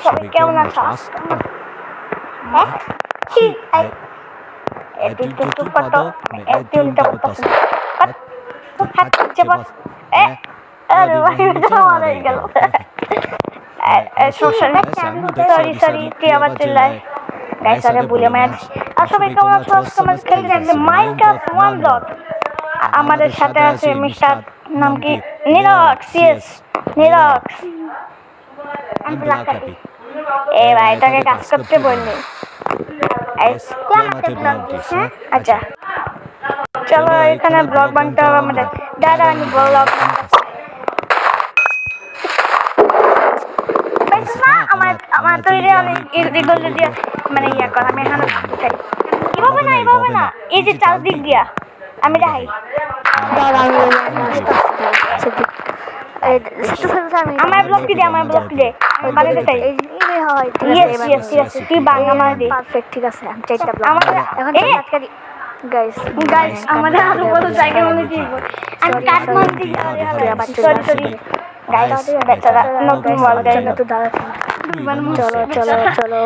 সবাই কেমন আছো? কি itu foto itu minta foto coba aduh udah mulai gelo sorry dia aবার চিল্লায় গাইস আরে ভুলে ম্যাচ সবাই কেমন আছো? আজকে খেলছি মাইনক্রাফট 1 ডট আমাদের সাথে আছে মিস্টার নাম কি নিরক্স ইয়েস নিরক্স এ ভাই এটাকে কাজ করতে বললে আচ্ছা চলো এখানে ব্লগ বানাতে হবে আমাদের দাদা আমি ব্লগ আমার তৈরি অনেক এগুলো দিয়ে মানে ইয়া করা আমি এখানে চাই এভাবে না এই যে চারদিক দিয়া আমি দেখাই আমার ব্লগটি দে বানাতে চাই ইয়েস তুই বাংলা মানে দে পারফেক্ট ঠিক আছে আমি চাইটা ব্লগ এখন কাটকারি গাইস আমাদের আরো বড় জায়গা মনে দিব আমি কাট মারতে সরি গাইস বেচারা নতুন বল গাইস তো দাঁড়া চলো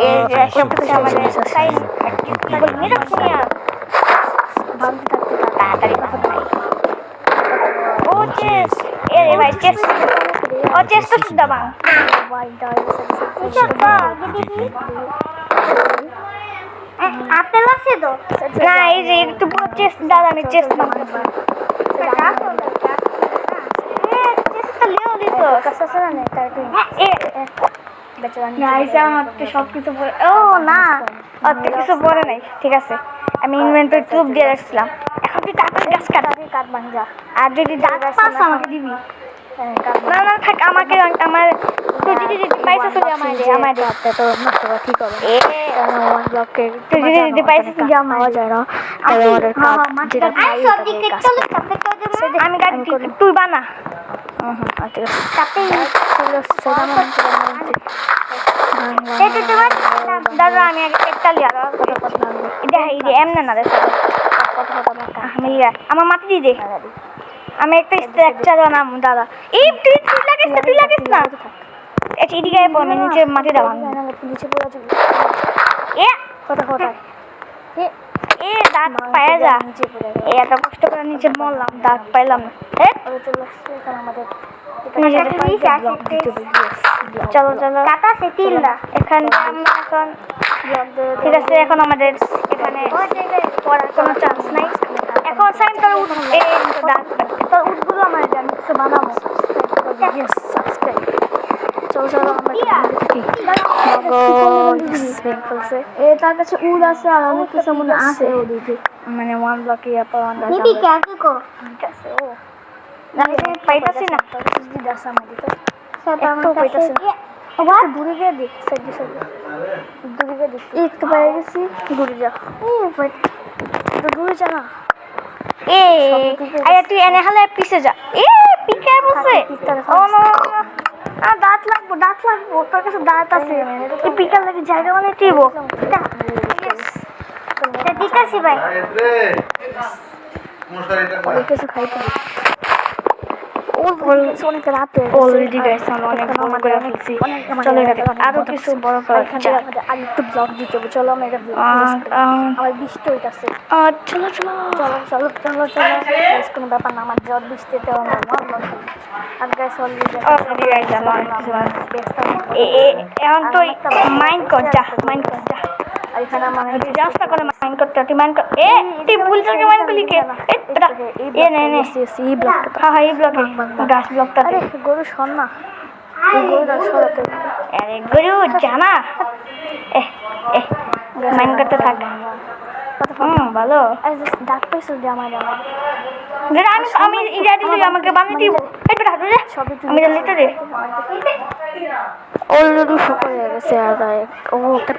এই যে সব কিছু আমাদের সাইন নিয়ে রাখিয়া ভাবতে থাকতে তাড়াতাড়ি কথা বল ও চেস এ ভাই চেস ও চেস তো সুদা বাং আপেল আছে তো না এই যে একটু পুরো চেস দাদা আমি চেস না সবকিছু ও না কিছু পরে নাই ঠিক আছে আমি ইনভেন্টরি টুব দিয়ে রাখছিলাম এখন তুই তাড়াতাড়ি গাছ কাট ভাঙা আর যদি দাঁত পাস আমাকে দিবি না না থাক আমাকে আমার তুই যদি পয়সা চলে আমার তো নষ্ট করা ঠিক হবে ওয়ান ব্লকে তুই যদি পয়সা চলে আমার যায় না তাহলে আমাদের কাজ যেটা আমি গাড়ি তুই বানা আচ্ছা দাদা আমি একটা লিয়া এটা এমন না রে আমার মাটি দিয়ে দে আমি একটা স্ট্রাকচার বানাম দাদা এই তুই লাগিস না আচ্ছা এদিকে আমি নিচে মাটি দাও নিচে পড়ে যাবে এ কথা এ দাঁত পায়ে যা এত কষ্ট করে নিচে মরলাম দাঁত পাইলাম না চলো এখানে এখন ঠিক আছে এখন আমাদের এখানে পড়ার কোনো চান্স নাই এখন সাইন করে উঠগুলো আমার আমি কিছু বানাবো চলো তার কাছে উড আছে আর অনেক কিছু মনে আছে ওদিকে মানে ওয়ান ব্লকে পাইতাছি না দূরে গিয়ে দেখ দূরে গিয়ে দেখ একটু বাইরে গেছি দূরে যা দূরে যা না তুই এনে হলে পিছে যা পিকে বসে দাঁত লাগবো তোর কাছে দাঁত আছে এই পিকার লাগে জায়গা মানে টিব দিতেছি ভাই কিছু খাইতে অনেক রাতে অলরেডি গাইস আমরা অনেক বড় করে ফেলছি চলো আরো কিছু বড় করা আর একটু ব্লগ দিতে হবে চলো আমরা এটা আমার বৃষ্টি হইতাছে চলো কোনো ব্যাপার না আমার জ্বর বৃষ্টিতে আমার আর গাইস অলরেডি গাইস এখন তো মাইন্ড কর যা আর এখানে আমার রাস্তা করে মাইন্ড করতে তুই মাইন্ড কর তুই ভুল করে মাইন্ড করলি কে এই ব্লকটা হ্যাঁ এই ব্লকে গাছ ব্লকটা আরে গরু শোন না এই গরুটা সরাতে আরে গরু জানা মাইন্ড করতে থাক ভালো ডাক পাইছো যে আমার আমি ইরা দিলে আমাকে বানিয়ে দিব আমি লিখতে দে অলরেডি শুকো হয়ে গেছে আর ও একটা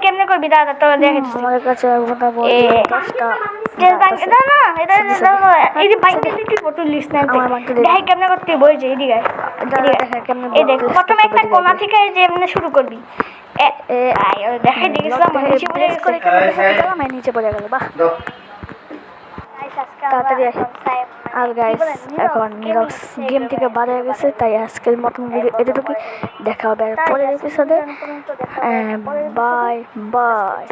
কেমনে করবি দাদা তো দেখেছি আমার কাছে কেমনে করতে বইছে এদিকে প্রথমে একটা কোনা থেকে যে এমনি শুরু করবি নিচে পড়ে গেল বাহ তাড়াতাড়ি আর গাইস এখন নিরক্স গেম থেকে বার হয়ে গেছে, তাই আজকের মতন ভিডিও এতটুকুই। দেখা হবে পরের এপিসোডে। Bye bye.